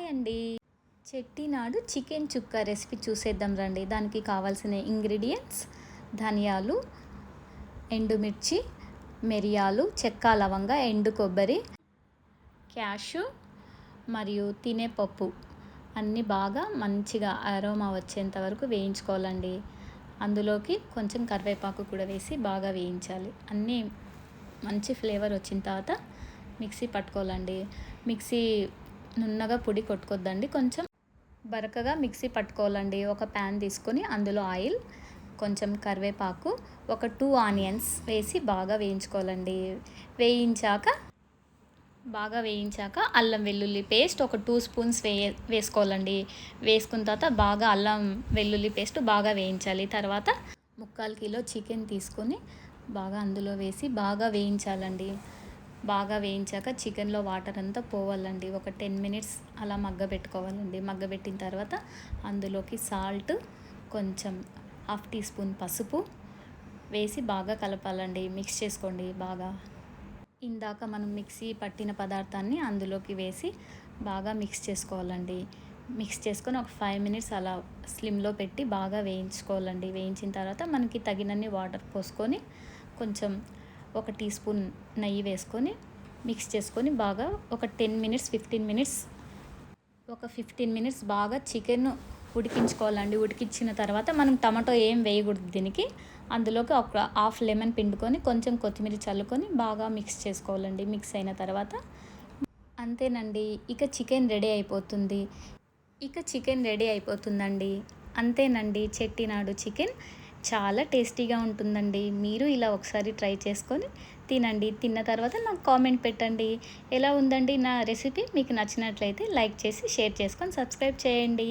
Hi అండి. Chettinad chicken చుక్క recipe చూసేద్దాం రండి. దానికి కావాల్సిన ఇంగ్రీడియంట్స్: ధనియాలు, ఎండుమిర్చి, మిరియాలు, చెక్క, లవంగ, ఎండు కొబ్బరి, క్యాషు మరియు తినే పప్పు అన్నీ బాగా మంచిగా అరోమా వచ్చేంత వరకు వేయించుకోవాలండి. అందులోకి కొంచెం కరివేపాకు కూడా వేసి బాగా వేయించాలి. అన్నీ మంచి ఫ్లేవర్ వచ్చిన తర్వాత మిక్సీ పట్టుకోవాలండి. మిక్సీ నున్నగా పొడి కొట్టుకోవద్దండి, కొంచెం బరకగా మిక్సీ పట్టుకోవాలండి. ఒక ప్యాన్ తీసుకొని అందులో ఆయిల్, కొంచెం కరివేపాకు, ఒక 2 ఆనియన్స్ వేసి బాగా వేయించుకోవాలండి. వేయించాక అల్లం వెల్లుల్లి పేస్ట్ ఒక 2 స్పూన్స్ వేసుకోవాలండి. వేసుకున్న తర్వాత బాగా అల్లం వెల్లుల్లి పేస్ట్ బాగా వేయించాలి. తర్వాత 3/4 కిలో చికెన్ తీసుకొని బాగా అందులో వేసి బాగా వేయించాలండి. బాగా వేయించాక చికెన్లో వాటర్ అంతా పోవాలండి. ఒక 10 మినిట్స్ అలా మగ్గబెట్టుకోవాలండి. మగ్గబెట్టిన తర్వాత అందులోకి సాల్ట్, కొంచెం 1/2 టీ స్పూన్ పసుపు వేసి బాగా కలపాలండి. మిక్స్ చేసుకోండి బాగా. ఇందాక మనం మిక్సీ పట్టిన పదార్థాన్ని అందులోకి వేసి బాగా మిక్స్ చేసుకోవాలండి. మిక్స్ చేసుకొని ఒక 5 మినిట్స్ అలా స్లిమ్లో పెట్టి బాగా వేయించుకోవాలండి. వేయించిన తర్వాత మనకి తగినన్ని వాటర్ పోసుకొని కొంచెం 1 టీ స్పూన్ నెయ్యి వేసుకొని మిక్స్ చేసుకొని బాగా ఒక 15 మినిట్స్ బాగా చికెన్ ఉడికించుకోవాలండి. ఉడికించిన తర్వాత మనం టమాటో ఏం వేయకూడదు దీనికి. అందులోకి ఒక హాఫ్ లెమన్ పిండుకొని కొంచెం కొత్తిమీర చల్లుకొని బాగా మిక్స్ చేసుకోవాలండి. మిక్స్ అయిన తర్వాత అంతేనండి, ఇక చికెన్ రెడీ అయిపోతుందండి. అంతేనండి, చెట్టినాడు చికెన్ చాలా టేస్టీగా ఉంటుందండి. మీరు ఇలా ఒకసారి ట్రై చేసుకొని తినండి. తిన్న తర్వాత నాకు కామెంట్ పెట్టండి. ఎలా ఉందండి నా రెసిపీ? మీకు నచ్చినట్లయితే లైక్ చేసి షేర్ చేసుకొని సబ్స్క్రైబ్ చేయండి.